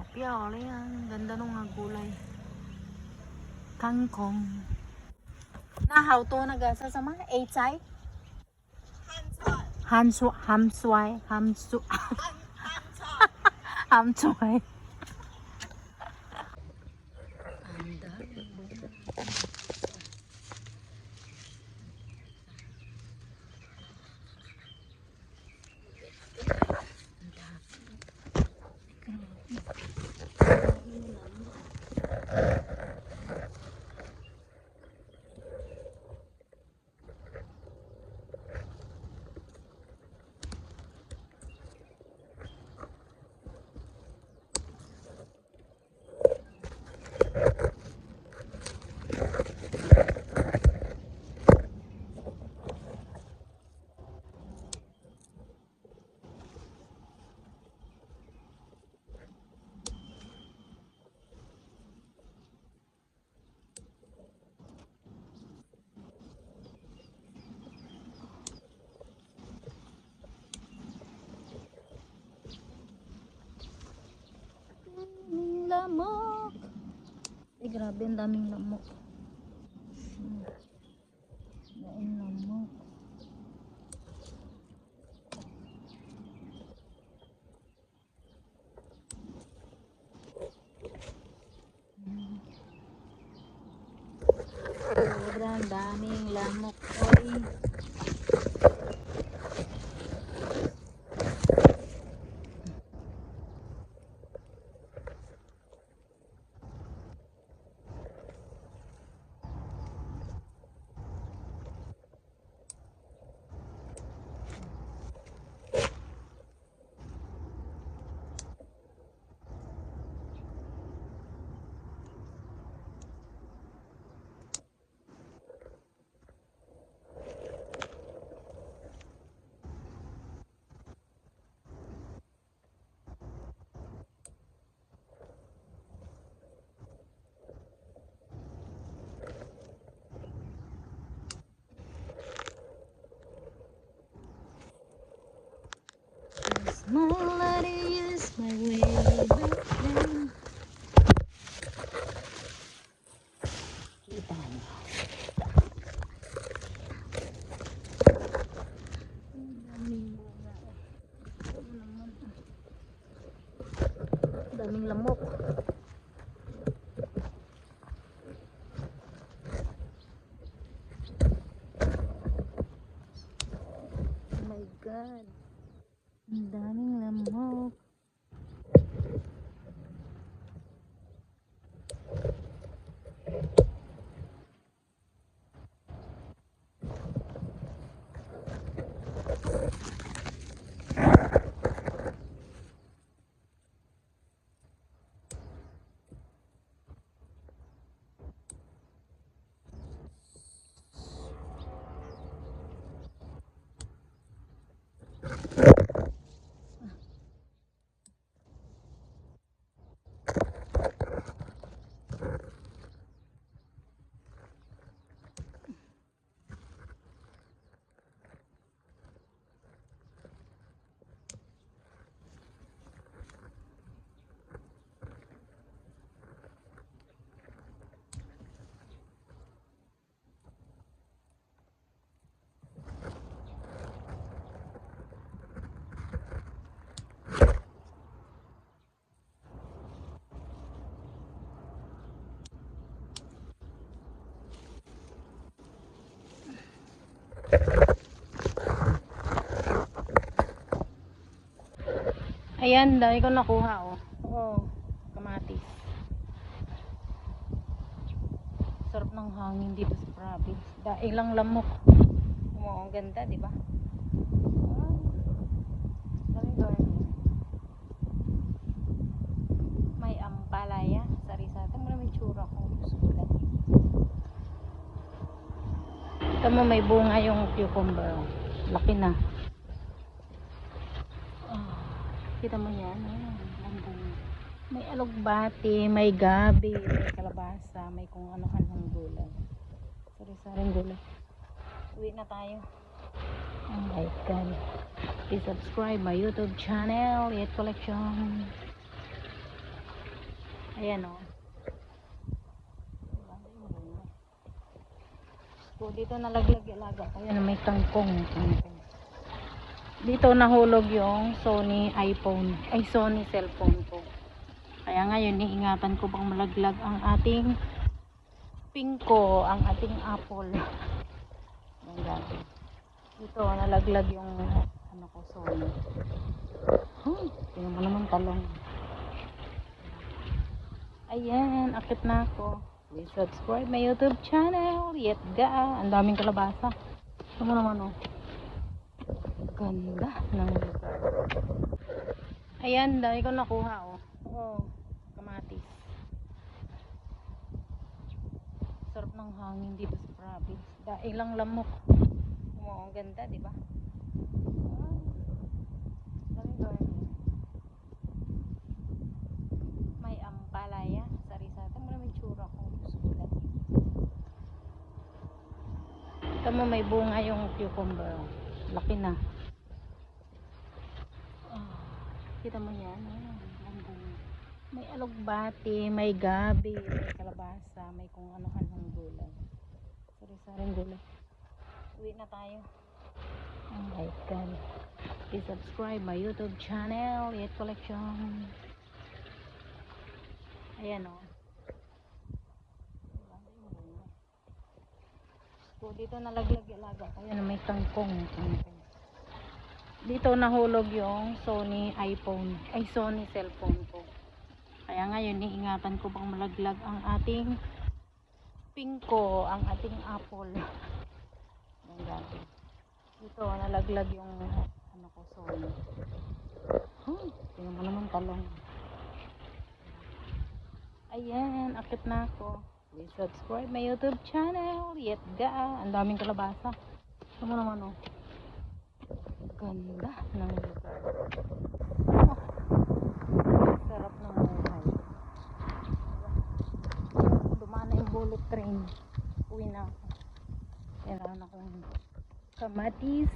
tilapia, wala yan. Ganda nung nga gulay. Kangkong. Nahaw to nagasa sa mga 8 say? Hamsway. Hamsway. Lamok. Eh, grabe, ang daming lamok. Daming lamok. Sobrang daming lamok. Oy. Melody is my way back then. Kita niyo. Daming lamok. Oh my God. Ang daming lamok. Ayan, dami ko nakuha, oh. Oh, kamatis. Sarap ng hangin dito sa province. Dahil lang lamok. Oh, ang ganda, di ba? Oh, dami. May ampalaya, sari-sari. Ito mo na may tsura kung sulat. Ito mo may bunga yung cucumber. Laki na. Kita mo yan, may alugbati, may gabi, may kalabasa, may kung ano-anong gulay. Sari-saring gulay. Uwi na tayo. Oh my God. Please subscribe my YouTube channel, Yet Collection. Ayan o. So, dito nalaglag yung alaga ko. Ayan, may kangkong. Kangkong. Dito nahulog yung Sony iPhone. Ay, Sony cellphone ko. Kaya ngayon, iingatan ko bang malaglag ang ating pingko, ang ating apple. Ang gabi. Dito, nalaglag yung ano ko, Sony. Tingnan mo naman talong. Ayan, akit na ako. Please subscribe my YouTube channel. Yet ga. Ang daming kalabasa. Ito mo naman oh. Ganda ng lugar. Ayan, dami ko nakuha oh. Oo, kamatis. Sarap ng hangin dito sa province. Dahil lang lamok. Oo, ang ganda, di ba? May ampalaya. Sari-sari. Ito mo naman tsura ko. Sulat. Ito mo may bunga yung cucumber. Laki na. Kita mo yan. Ang bunga. May alugbati, may gabi, may kalabasa, may kung ano-anong gulay. Sari-saring gulay. Uwi na tayo. Oh my God. Please subscribe my YouTube channel, Yet Collection. Ayan o. So, dito nalaglag yung alaga ko. Ayan, may kangkong. Kangkong. Dito nahulog yung Sony iPhone. Ay, Sony cellphone ko. Kaya ngayon, iingatan ko bang malaglag ang ating pingko, ang ating apple. Ang gabi. Dito, nalaglag yung ano ko, Sony. Tingnan mo naman talong. Ayan, akit na ako. Please subscribe my YouTube channel. Yet ga. Ang daming kalabasa. Ito mo naman oh. Ganda ng lugar. Sarap ng buhay. Dumaan na yung bullet train. Uwi na ako. Kailangan akong kamatis.